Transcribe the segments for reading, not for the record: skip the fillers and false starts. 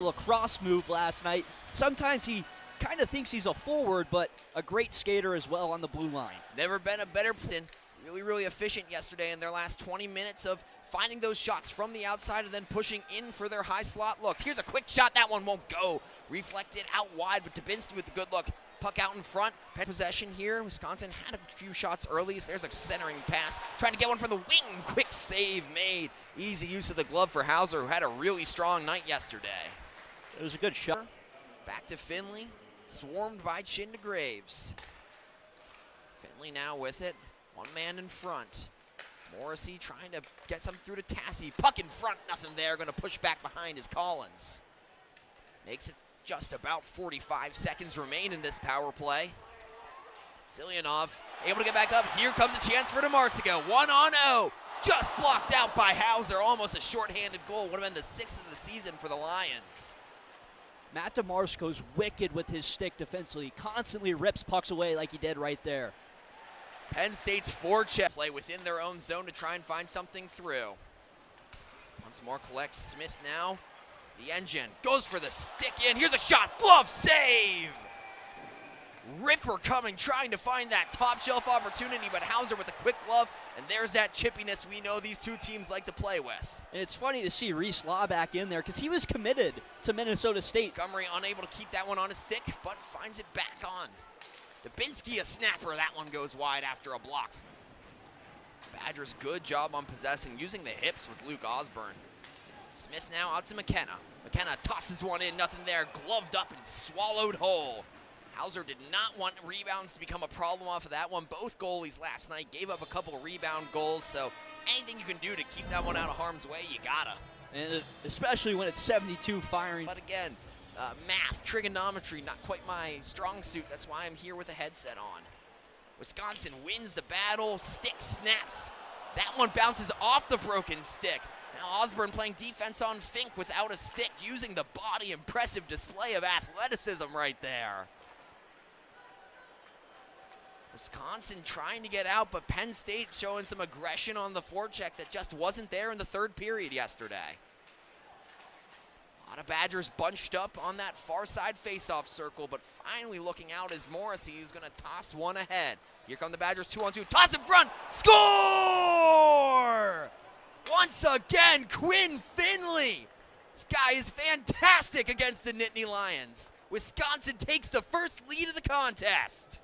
lacrosse move last night. Sometimes he kind of thinks he's a forward, but a great skater as well on the blue line. Never been a better player. Really efficient yesterday in their last 20 minutes of finding those shots from the outside and then pushing in for their high slot looks. Here's a quick shot. That one won't go. Reflected out wide, but Dubinsky with a good look. Puck out in front. Penn possession here. Wisconsin had a few shots early. So there's a centering pass. Trying to get one from the wing. Quick save made. Easy use of the glove for Hauser, who had a really strong night yesterday. It was a good shot. Back to Finley. Swarmed by Chin to Graves. Finley now with it. One man in front. Morrissey trying to get something through to Tassi. Puck in front, nothing there. Going to push back behind is Collins. Makes it just about 45 seconds remain in this power play. Zilyanov able to get back up. Here comes a chance for DeMarsico. 1-on-0. Just blocked out by Hauser. Almost a shorthanded goal. Would have been the 6th of the season for the Lions. Matt DeMarsico's wicked with his stick defensively. He constantly rips pucks away like he did right there. Penn State's forecheck play within their own zone to try and find something through. Once more collects Smith now. The engine goes for the stick in. Here's a shot. Glove save. Ripper coming, trying to find that top shelf opportunity, but Hauser with a quick glove, and there's that chippiness we know these two teams like to play with. And it's funny to see Reese Law back in there because he was committed to Minnesota State. Montgomery unable to keep that one on his stick, but finds it back on. Dubinsky a snapper. That one goes wide after a block. Badgers good job on possessing. Using the hips was Luke Osborne. Smith now out to McKenna. McKenna tosses one in, nothing there. Gloved up and swallowed whole. Hauser did not want rebounds to become a problem off of that one. Both goalies last night gave up a couple rebound goals, so anything you can do to keep that one out of harm's way, you gotta. And especially when it's 72 firing. But again, math, trigonometry, not quite my strong suit. That's why I'm here with a headset on. Wisconsin wins the battle. Stick snaps. That one bounces off the broken stick. Now Osborne playing defense on Fink without a stick, using the body. Impressive display of athleticism right there. Wisconsin trying to get out, but Penn State showing some aggression on the forecheck that just wasn't there in the third period yesterday. A lot of Badgers bunched up on that far side faceoff circle, but finally looking out is Morrissey, who's going to toss one ahead. Here come the Badgers 2-on-2. Toss in front. Score! Once again, Quinn Finley. This guy is fantastic against the Nittany Lions. Wisconsin takes the first lead of the contest.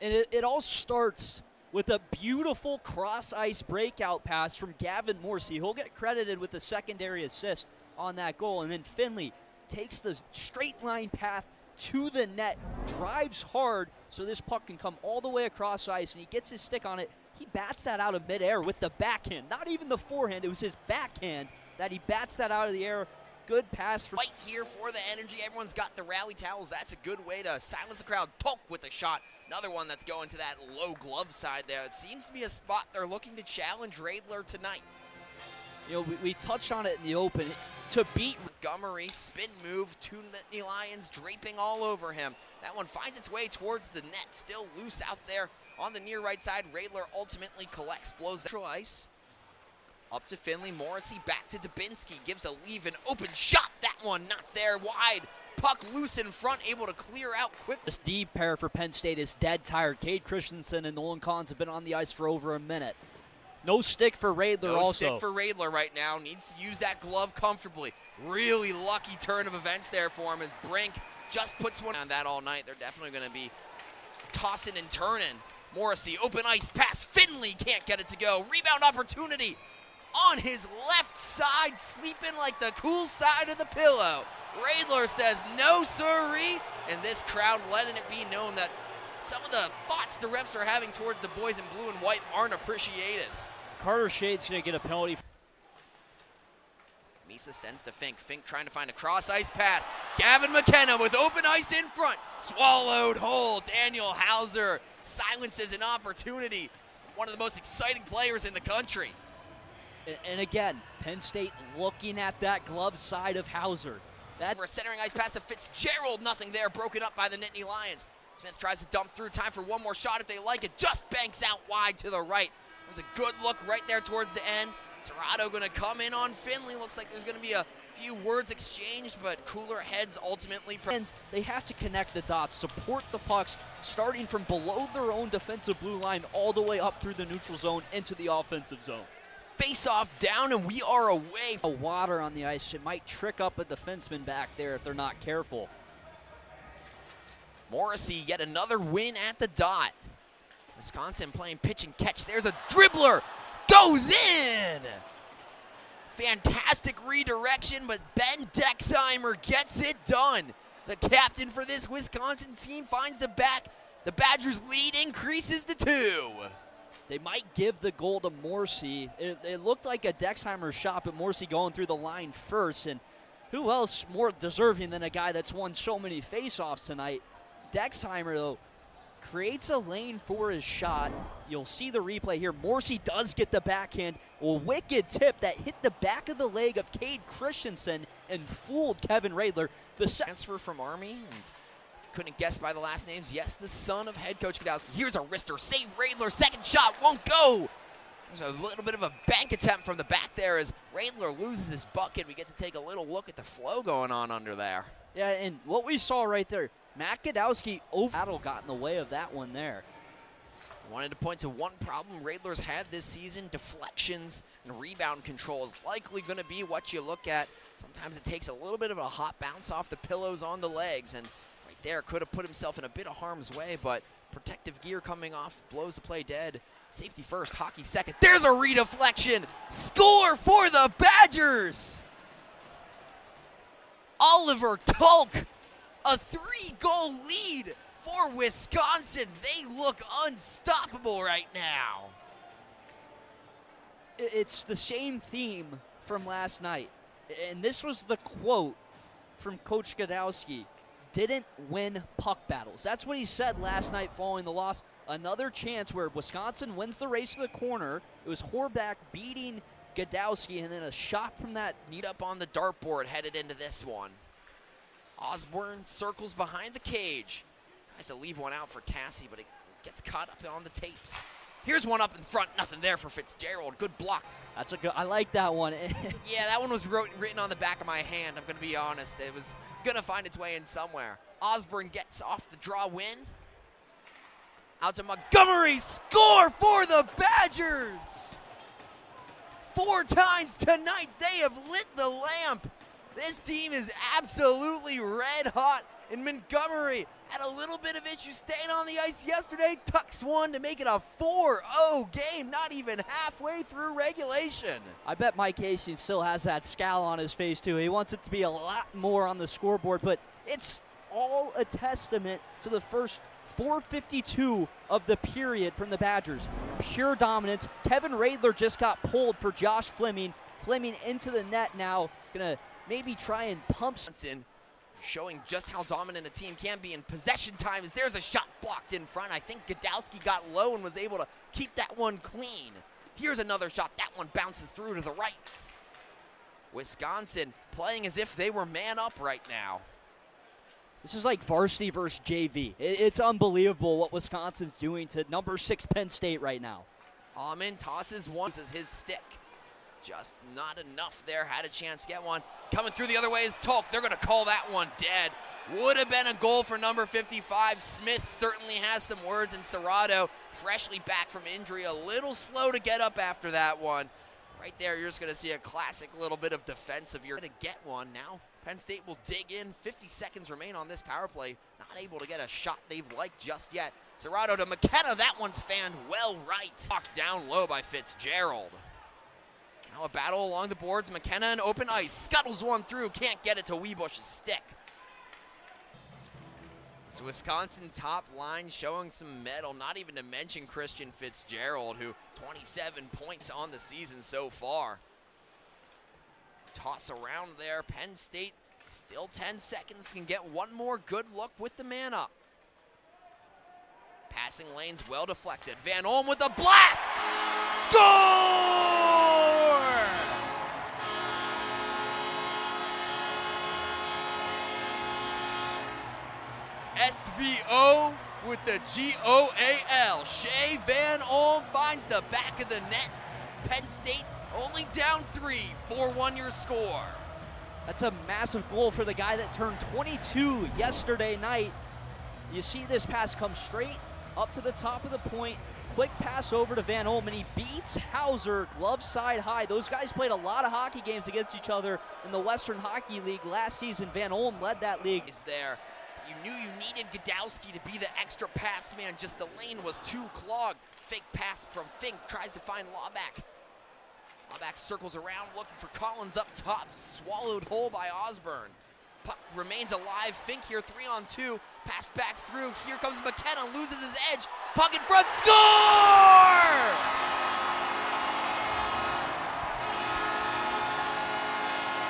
And it all starts with a beautiful cross-ice breakout pass from Gavin Morrissey. He'll get credited with the secondary assist on that goal. And then Finley takes the straight line path to the net, drives hard so this puck can come all the way across ice, and he gets his stick on it. He bats that out of midair with the backhand, not even the forehand. It was his backhand that he bats that out of the air. Good pass. Fight here for the energy. Everyone's got the rally towels. That's a good way to silence the crowd. Tolk with the shot. Another one that's going to that low glove side there. It seems to be a spot they're looking to challenge Radler tonight. You know, we touched on it in the open. To beat Montgomery, spin move, two Nittany Lions draping all over him. That one finds its way towards the net, still loose out there on the near right side. Radler ultimately collects, blows the ice. Up to Finley, Morrissey back to Dubinsky, gives a leave, an open shot. That one not there, wide. Puck loose in front, able to clear out quickly. This deep pair for Penn State is dead tired. Cade Christensen and Nolan Collins have been on the ice for over a minute. No stick for Radler also. No stick for Radler right now. Needs to use that glove comfortably. Really lucky turn of events there for him as Brink just puts one on that all night. They're definitely going to be tossing and turning. Morrissey, open ice pass. Finley can't get it to go. Rebound opportunity on his left side, sleeping like the cool side of the pillow. Radler says no sirree, and this crowd letting it be known that some of the thoughts the refs are having towards the boys in blue and white aren't appreciated. Carter Shade's going to get a penalty. Misa sends to Fink. Fink trying to find a cross-ice pass. Gavin McKenna with open ice in front. Swallowed whole. Daniel Hauser silences an opportunity. One of the most exciting players in the country. And again, Penn State looking at that glove side of Hauser. For a centering ice pass to Fitzgerald, nothing there, broken up by the Nittany Lions. Smith tries to dump through, time for one more shot if they like it, just banks out wide to the right. It was a good look right there towards the end. Serrato going to come in on Finley. Looks like there's going to be a few words exchanged, but cooler heads ultimately. And they have to connect the dots, support the pucks, starting from below their own defensive blue line all the way up through the neutral zone into the offensive zone. Face off down, and we are away. Water on the ice, it might trick up a defenseman back there if they're not careful. Morrissey, yet another win at the dot. Wisconsin playing pitch and catch. There's a dribbler, goes in! Fantastic redirection, but Ben Dexheimer gets it done. The captain for this Wisconsin team finds the back. The Badgers' lead increases to 2. They might give the goal to Morrissey. It looked like a Dexheimer shot, but Morrissey going through the line first. And who else more deserving than a guy that's won so many faceoffs tonight? Dexheimer, though, creates a lane for his shot. You'll see the replay here. Morrissey does get the backhand. A wicked tip that hit the back of the leg of Cade Christensen and fooled Kevin Radler. The transfer from Army. Couldn't guess by the last names. Yes, the son of head coach Gadowski. Here's a wrister. Save Radler. Second shot won't go. There's a little bit of a bank attempt from the back there as Radler loses his bucket. We get to take a little look at the flow going on under there. Yeah, and what we saw right there, Matt Gadowski battle got in the way of that one there. I wanted to point to one problem Radler's had this season. Deflections and rebound control is likely going to be what you look at. Sometimes it takes a little bit of a hot bounce off the pillows on the legs, and right there could have put himself in a bit of harm's way, but protective gear coming off, blows the play dead. Safety first, hockey second. There's a redeflection. Score for the Badgers! Oliver Tulk, a 3-goal lead for Wisconsin. They look unstoppable right now. It's the same theme from last night. And this was the quote from Coach Gadowski. Didn't win puck battles. That's what he said last night following the loss. Another chance where Wisconsin wins the race to the corner. It was Horback beating Gadowski, and then a shot from that. Need up on the dartboard headed into this one. Osborne circles behind the cage. Tries to leave one out for Tassie, but it gets caught up on the tapes. Here's one up in front. Nothing there for Fitzgerald. Good blocks. That's a good. I like that one. Yeah, that one was written on the back of my hand. I'm going to be honest. It was going to find its way in somewhere. Osborne gets off the draw win. Out to Montgomery. Score for the Badgers. 4 times tonight they have lit the lamp. This team is absolutely red hot. And Montgomery had a little bit of issue staying on the ice yesterday. Tucks one to make it a 4-0 game, not even halfway through regulation. I bet Mike Hastings still has that scowl on his face too. He wants it to be a lot more on the scoreboard, but it's all a testament to the first 4:52 of the period from the Badgers. Pure dominance. Kevin Radler just got pulled for Josh Fleming. Fleming into the net now. Gonna maybe try and pump. Showing just how dominant a team can be in possession time as there's a shot blocked in front. I think Gadowski got low and was able to keep that one clean. Here's another shot. That one bounces through to the right. Wisconsin playing as if they were man up right now. This is like varsity versus JV. It's unbelievable what Wisconsin's doing to number 6 Penn State right now. Almond tosses one, uses his stick. Just not enough there. Had a chance to get one. Coming through the other way is Tulk. They're going to call that one dead. Would have been a goal for number 55. Smith certainly has some words, and Serrato, freshly back from injury, a little slow to get up after that one. Right there, you're just going to see a classic little bit of defense of your to get one. Now Penn State will dig in. 50 seconds remain on this power play. Not able to get a shot they've liked just yet. Serrato to McKenna. That one's fanned well right. Knocked down low by Fitzgerald. Now a battle along the boards. McKenna in open ice. Scuttles one through. Can't get it to Wiebusch's stick. So Wisconsin top line showing some mettle. Not even to mention Christian Fitzgerald, who 27 points on the season so far. Toss around there. Penn State still 10 seconds. Can get one more good look with the man up. Passing lanes well deflected. Van Olm with a blast! Score! SVO with the GOAL. Shea Van Olm finds the back of the net. Penn State only down 3, 4-1 your score. That's a massive goal for the guy that turned 22 yesterday night. You see this pass come straight up to the top of the point. Quick pass over to Van Olm, and he beats Hauser glove side high. Those guys played a lot of hockey games against each other in the Western Hockey League last season. Van Olm led that league. Is there. You knew you needed Gadowski to be the extra pass man. Just the lane was too clogged. Fake pass from Fink, tries to find Lawback. Lawback circles around looking for Collins up top. Swallowed whole by Osborne. Puck remains alive. Fink here 3-on-2. Pass back through. Here comes McKenna. Loses his edge. Puck in front. Score!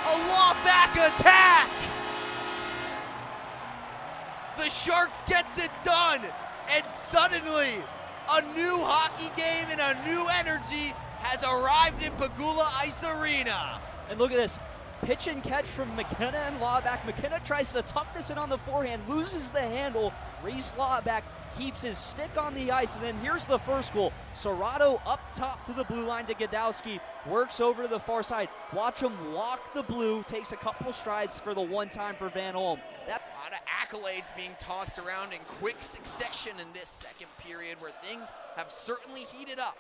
A Lawback attack! The Shark gets it done. And suddenly, a new hockey game and a new energy has arrived in Pagula Ice Arena. And look at this. Pitch and catch from McKenna and Lawback. McKenna tries to tuck this in on the forehand, loses the handle. Reese Lawback keeps his stick on the ice, and then here's the first goal. Serrato up top to the blue line to Gadowski, works over to the far side. Watch him walk the blue, takes a couple strides for the one-time for Van Olm. A lot of accolades being tossed around in quick succession in this second period where things have certainly heated up.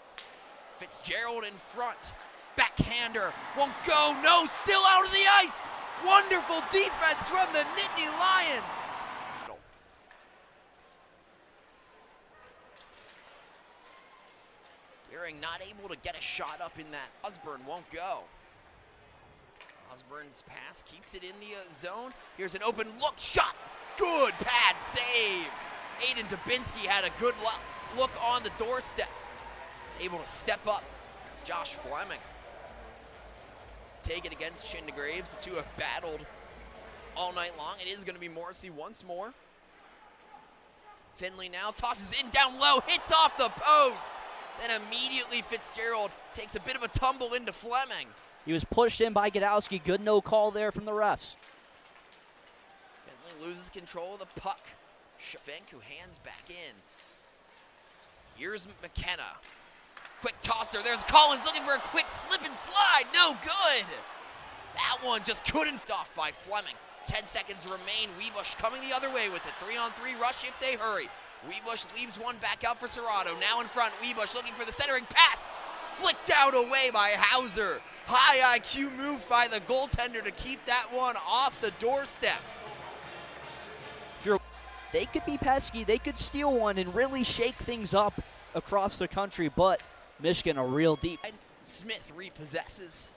Fitzgerald in front. Backhander won't go. No, still out of the ice. Wonderful defense from the Nittany Lions. Deering not able to get a shot up in that. Osborne won't go. Osborne's pass keeps it in the zone. Here's an open look shot. Good pad save. Aiden Dubinsky had a good look on the doorstep. Able to step up. It's Josh Fleming. Take it against Chindegraves. The two have battled all night long. It is going to be Morrissey once more. Finley now tosses in down low, hits off the post. Then immediately Fitzgerald takes a bit of a tumble into Fleming. He was pushed in by Gadowski. Good no call there from the refs. Finley loses control of the puck. Fink, who hands back in. Here's McKenna. Quick tosser. There's Collins looking for a quick slip and slide. No good. That one just couldn't off by Fleming. 10 seconds remain. Webush coming the other way with it. 3-on-3 rush if they hurry. Webush leaves one back out for Serrato. Now in front. Webush looking for the centering pass. Flicked out away by Hauser. High IQ move by the goaltender to keep that one off the doorstep. They could be pesky. They could steal one and really shake things up across the country, but Michigan a real deep. Smith repossesses.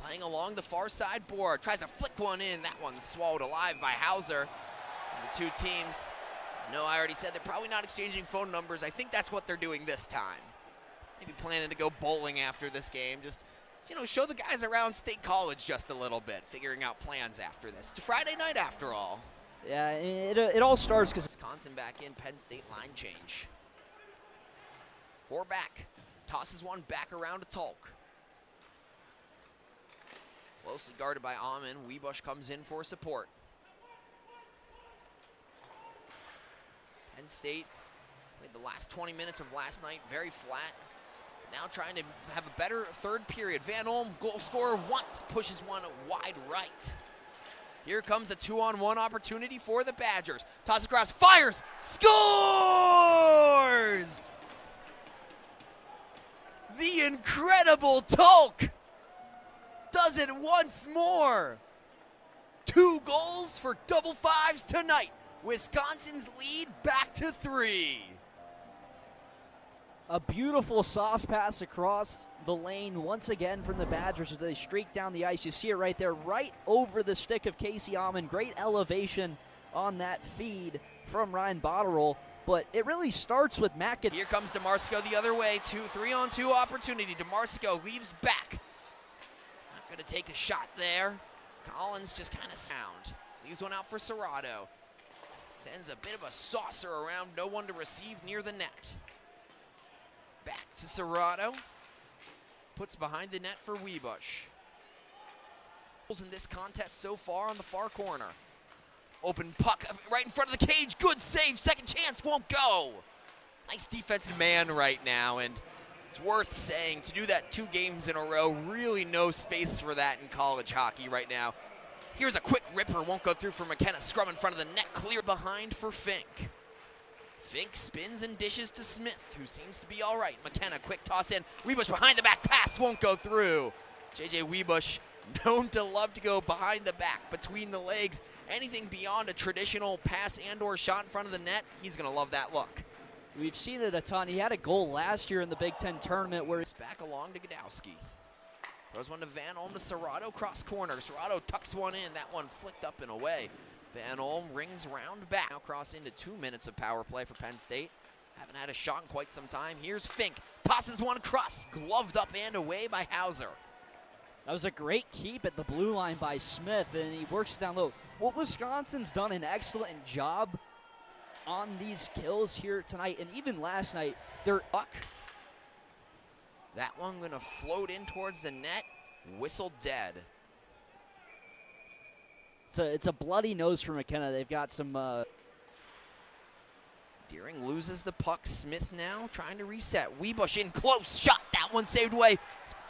Playing along the far side board. Tries to flick one in. That one's swallowed alive by Hauser. And the two teams, no, I already said they're probably not exchanging phone numbers. I think that's what they're doing this time. Maybe planning to go bowling after this game. Just, you know, show the guys around State College just a little bit. Figuring out plans after this. It's Friday night after all. Yeah, it all starts because Wisconsin back in. Penn State line change. Horback tosses one back around to Tulk. Closely guarded by Amon. Webush comes in for support. Penn State played the last 20 minutes of last night very flat. Now trying to have a better third period. Van Olm, goal scorer, once pushes one wide right. Here comes a 2-on-1 opportunity for the Badgers. Toss across, fires, scores! The incredible Tulk does it once more. 2 goals for double fives tonight. Wisconsin's lead back to 3. a beautiful sauce pass across the lane once again from the Badgers as they streak down the ice. You see it right there, right over the stick of Casey Amon. Great elevation on that feed from Ryan Botterill. But it really starts with Matt. Here comes DeMarco the other way. 3-on-2 opportunity. DeMarco leaves back. Not going to take a shot there. Collins just kind of sound. Leaves one out for Serrato. Sends a bit of a saucer around. No one to receive near the net. Back to Serrato. Puts behind the net for Webush. In this contest so far on the far corner. Open puck right in front of the cage. Good save. Second chance won't go. Nice defensive man right now. And It's worth saying, to do that 2 games in a row, really no space for that in college hockey right now. Here's a quick ripper, won't go through for McKenna. Scrum in front of the net, clear behind for Fink. Fink spins and dishes to Smith, who seems to be all right. McKenna, quick toss in. Weebush behind the back, pass won't go through. JJ Weebush, known to love to go behind the back, between the legs. Anything beyond a traditional pass and or shot in front of the net, he's gonna love that look. We've seen it a ton. He had a goal last year in the Big Ten tournament where It's back along to Godowski. Throws one to Van Olm to Serrato, cross corner. Serrato tucks one in, that one flicked up and away. Van Olm rings round back. Now cross into 2 minutes of power play for Penn State. Haven't had a shot in quite some time. Here's Fink, tosses one across, gloved up and away by Hauser. that was a great keep at the blue line by Smith, and he works down low. Well, Wisconsin's done an excellent job on these kills here tonight, and even last night, they're Puck. That one gonna float in towards the net, whistled dead. it's a bloody nose for McKenna. They've got some Deering loses the puck. Smith now trying to reset. Weebush in close shot. That one saved away.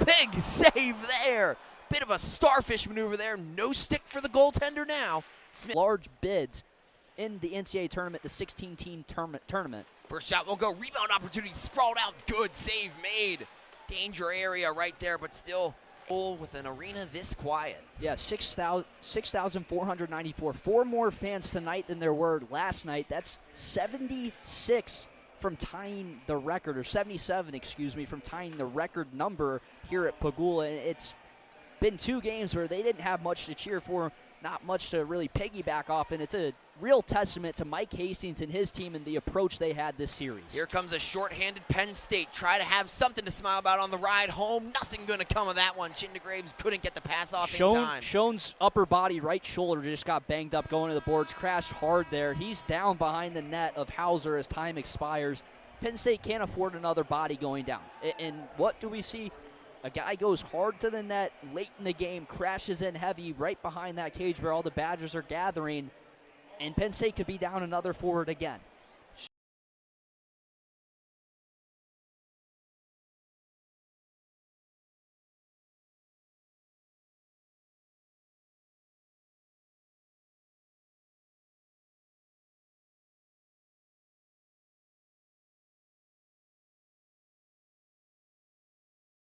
Big save there. Bit of a starfish maneuver there. No stick for the goaltender now. Smith. large bids in the NCAA tournament, the 16-team tournament. First shot will go. Rebound opportunity sprawled out. Good save made. Danger area right there, but still full with an arena this quiet. Yeah, 6,494. 4 more fans tonight than there were last night. That's 76 from tying the record, or 77, excuse me, from tying the record number here at Pagula. And it's been 2 games where they didn't have much to cheer for, not much to really piggyback off, and it's a real testament to Mike Hastings and his team and the approach they had this series. Here comes a shorthanded Penn State. Try to have something to smile about on the ride home. Nothing going to come of that one. Chindegraves couldn't get the pass off in time. Schoen's upper body, right shoulder, just got banged up going to the boards. Crashed hard there. He's down behind the net of Hauser as time expires. Penn State can't afford another body going down. And what do we see? A guy goes hard to the net late in the game, crashes in heavy right behind that cage where all the Badgers are gathering, and Penn State could be down another forward again.